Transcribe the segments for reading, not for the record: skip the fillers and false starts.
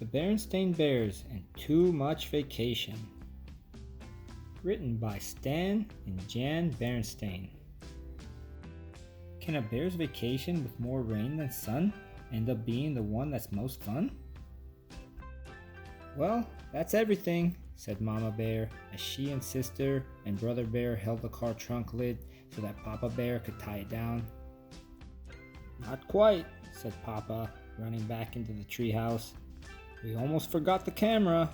The Berenstain Bears and Too Much Vacation. Written by Stan and Jan Berenstain. Can a bear's vacation with more rain than sun end up being the one that's most fun? Well, that's everything, said Mama Bear as she and Sister and Brother Bear held the car trunk lid so that Papa Bear could tie it down. Not quite, said Papa, running back into the treehouse. We almost forgot the camera,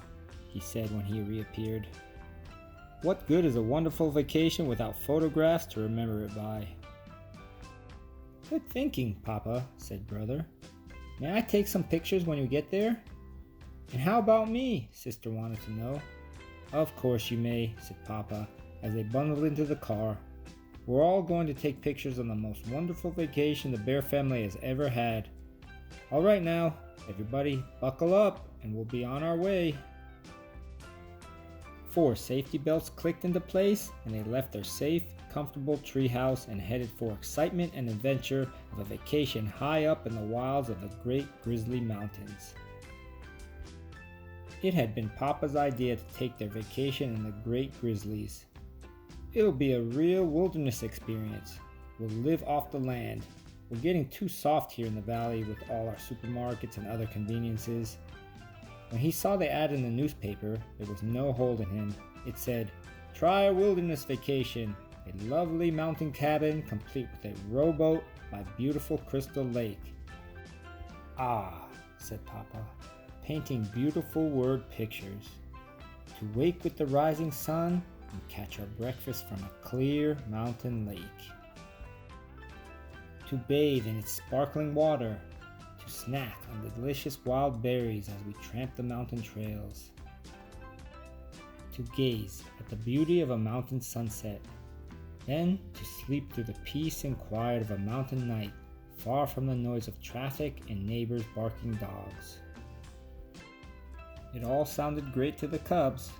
he said when he reappeared. What good is a wonderful vacation without photographs to remember it by? Good thinking, Papa, said Brother. May I take some pictures when you get there? And how about me? Sister wanted to know. Of course you may, said Papa, as they bundled into the car. We're all going to take pictures on the most wonderful vacation the Bear family has ever had. All right now, everybody buckle up and we'll be on our way. 4 safety belts clicked into place and they left their safe, comfortable treehouse and headed for excitement and adventure of a vacation high up in the wilds of the Great Grizzly Mountains. It had been Papa's idea to take their vacation in the Great Grizzlies. It'll be a real wilderness experience. We'll live off the land. We're getting too soft here in the valley with all our supermarkets and other conveniences. When he saw the ad in the newspaper, there was no holding him. It said, "Try a wilderness vacation, a lovely mountain cabin complete with a rowboat by beautiful Crystal Lake." Ah, said Papa, painting beautiful word pictures. To wake with the rising sun and catch our breakfast from a clear mountain lake. To bathe in its sparkling water, to snack on the delicious wild berries as we tramp the mountain trails. To gaze at the beauty of a mountain sunset, then to sleep through the peace and quiet of a mountain night, far from the noise of traffic and neighbors' barking dogs. It all sounded great to the cubs.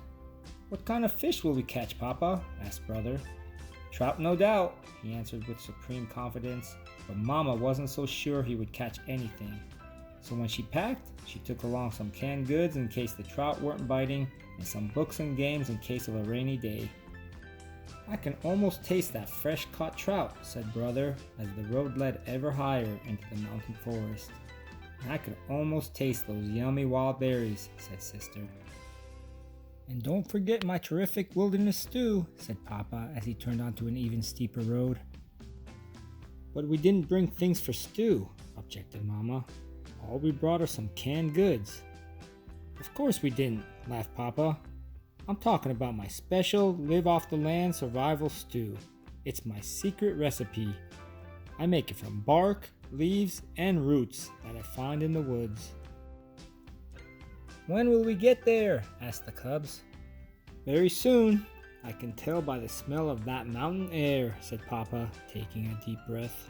What kind of fish will we catch, Papa? Asked Brother. Trout, no doubt, he answered with supreme confidence, but Mama wasn't so sure he would catch anything. So when she packed, she took along some canned goods in case the trout weren't biting, and some books and games in case of a rainy day. I can almost taste that fresh-caught trout, said Brother, as the road led ever higher into the mountain forest. And I could almost taste those yummy wild berries, said Sister. And don't forget my terrific wilderness stew, said Papa as he turned onto an even steeper road. But we didn't bring things for stew, objected Mama. All we brought are some canned goods. Of course we didn't, laughed Papa. I'm talking about my special live-off-the-land survival stew. It's my secret recipe. I make it from bark, leaves, and roots that I find in the woods. When will we get there? Asked the cubs. Very soon. I can tell by the smell of that mountain air, said Papa, taking a deep breath.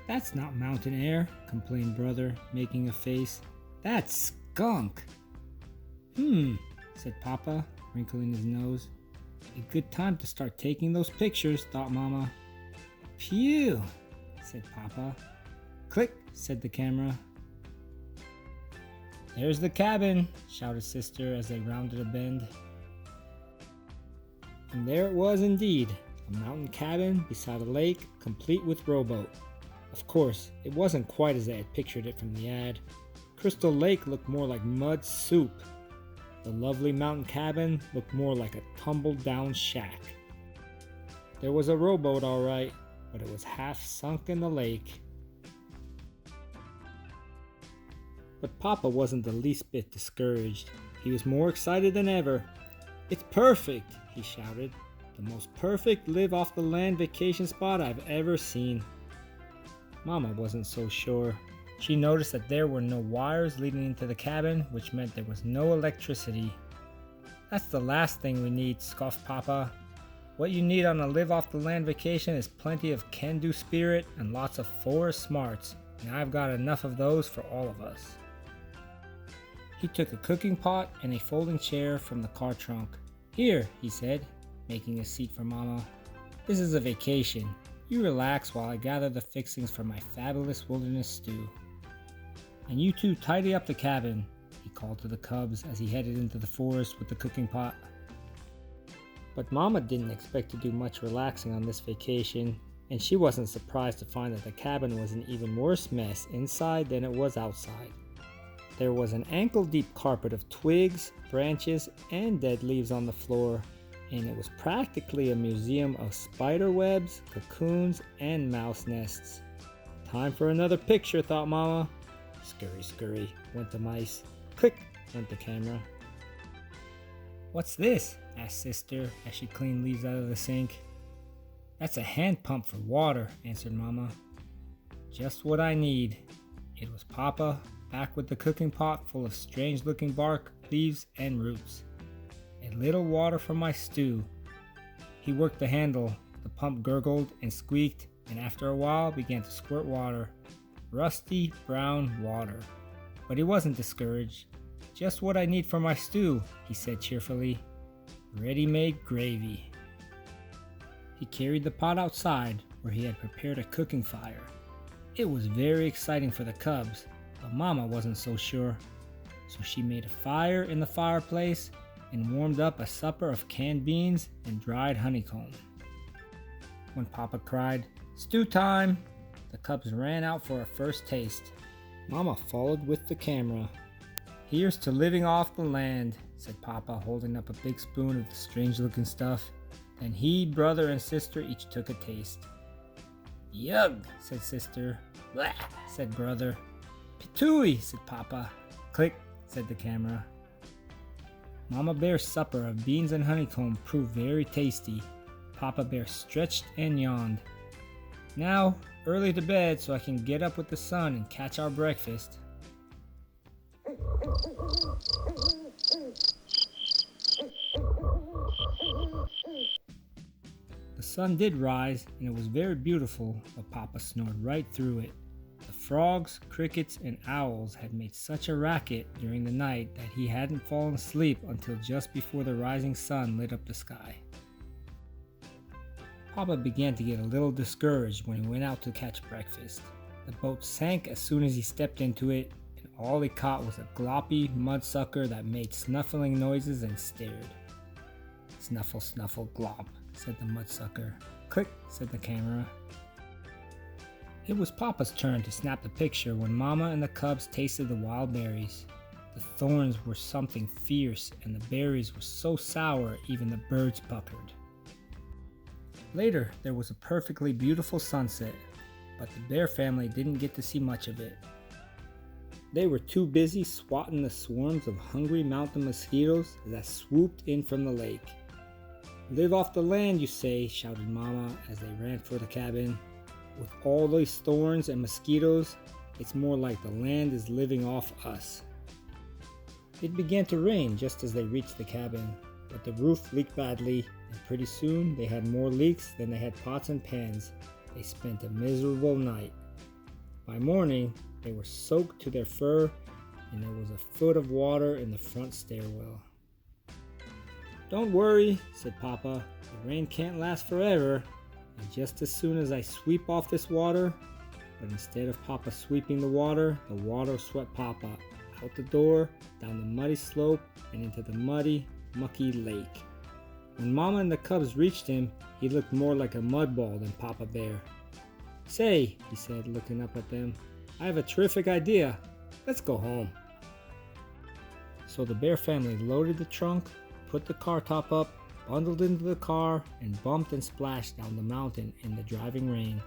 That's not mountain air, complained Brother, making a face. That's skunk. Said Papa, wrinkling his nose. A good time to start taking those pictures, thought Mama. Phew, said Papa. Click, said the camera. There's the cabin, shouted Sister as they rounded a bend. And there it was indeed, a mountain cabin beside a lake, complete with rowboat. Of course, it wasn't quite as they had pictured it from the ad. Crystal Lake looked more like mud soup. The lovely mountain cabin looked more like a tumbled-down shack. There was a rowboat all right, but it was half sunk in the lake. But Papa wasn't the least bit discouraged. He was more excited than ever. It's perfect, he shouted. The most perfect live-off-the-land vacation spot I've ever seen. Mama wasn't so sure. She noticed that there were no wires leading into the cabin, which meant there was no electricity. That's the last thing we need, scoffed Papa. What you need on a live-off-the-land vacation is plenty of can-do spirit and lots of forest smarts, and I've got enough of those for all of us. He took a cooking pot and a folding chair from the car trunk. Here, he said, making a seat for Mama. This is a vacation. You relax while I gather the fixings for my fabulous wilderness stew. And you two tidy up the cabin. he called to the cubs as he headed into the forest with the cooking pot. But Mama didn't expect to do much relaxing on this vacation, and she wasn't surprised to find that the cabin was an even worse mess inside than it was outside. There was an ankle-deep carpet of twigs, branches, and dead leaves on the floor, and it was practically a museum of spider webs, cocoons, and mouse nests. Time for another picture, thought Mama. Scurry, scurry, went the mice. Click, went the camera. What's this? Asked Sister as she cleaned leaves out of the sink. That's a hand pump for water, answered Mama. Just what I need. It was Papa, back with the cooking pot full of strange-looking bark, leaves, and roots. A little water for my stew. He worked the handle. The pump gurgled and squeaked, and after a while began to squirt water. Rusty brown water. But he wasn't discouraged. Just what I need for my stew, he said cheerfully. Ready-made gravy. He carried the pot outside, where he had prepared a cooking fire. It was very exciting for the cubs, but Mama wasn't so sure. So she made a fire in the fireplace and warmed up a supper of canned beans and dried honeycomb. When Papa cried, "Stew time!" the cubs ran out for a first taste. Mama followed with the camera. "Here's to living off the land," said Papa, holding up a big spoon of the strange-looking stuff. Then he, brother, and sister each took a taste. "Yug," said Sister. "Blah," said brother. "Pitooey," said Papa. "Click," said the camera. Mama Bear's supper of beans and honeycomb proved very tasty. Papa Bear stretched and yawned. "Now, early to bed so I can get up with the sun and catch our breakfast." The sun did rise, and it was very beautiful, but Papa snored right through it. The frogs, crickets, and owls had made such a racket during the night that he hadn't fallen asleep until just before the rising sun lit up the sky. Papa began to get a little discouraged when he went out to catch breakfast. The boat sank as soon as he stepped into it, and all he caught was a gloppy mudsucker that made snuffling noises and stared. "Snuffle, snuffle, glop," said the mudsucker. "Click," said the camera. It was Papa's turn to snap the picture when Mama and the cubs tasted the wild berries. The thorns were something fierce, and the berries were so sour even the birds puckered. Later, there was a perfectly beautiful sunset, but the bear family didn't get to see much of it. They were too busy swatting the swarms of hungry mountain mosquitoes that swooped in from the lake. "Live off the land, you say," shouted Mama as they ran for the cabin. "With all these thorns and mosquitoes, it's more like the land is living off us." It began to rain just as they reached the cabin, but the roof leaked badly, and pretty soon they had more leaks than they had pots and pans. They spent a miserable night. By morning, they were soaked to their fur, and there was a foot of water in the front stairwell. "Don't worry," said Papa, "the rain can't last forever, and just as soon as I sweep off this water," but instead of Papa sweeping the water swept Papa out the door, down the muddy slope, and into the muddy, mucky lake. When Mama and the cubs reached him, he looked more like a mud ball than Papa Bear. "Say," he said, looking up at them, "I have a terrific idea. Let's go home." So the bear family loaded the trunk, put the car top up, bundled into the car, and bumped and splashed down the mountain in the driving rain.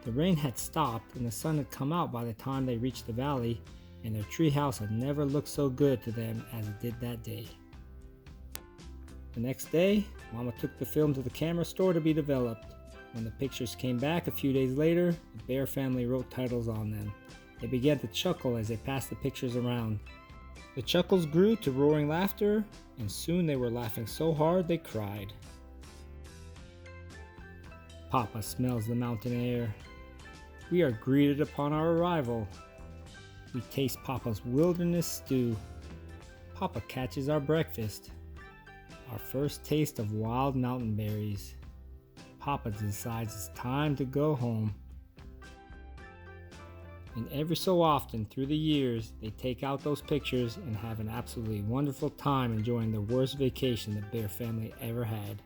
The rain had stopped, and the sun had come out by the time they reached the valley, and their treehouse had never looked so good to them as it did that day. The next day, Mama took the film to the camera store to be developed. When the pictures came back a few days later, the bear family wrote titles on them. They began to chuckle as they passed the pictures around. The chuckles grew to roaring laughter, and soon they were laughing so hard they cried. Papa smells the mountain air. We are greeted upon our arrival. We taste Papa's wilderness stew. Papa catches our breakfast. Our first taste of wild mountain berries. Papa decides it's time to go home. And every so often through the years, they take out those pictures and have an absolutely wonderful time enjoying the worst vacation the Bear family ever had.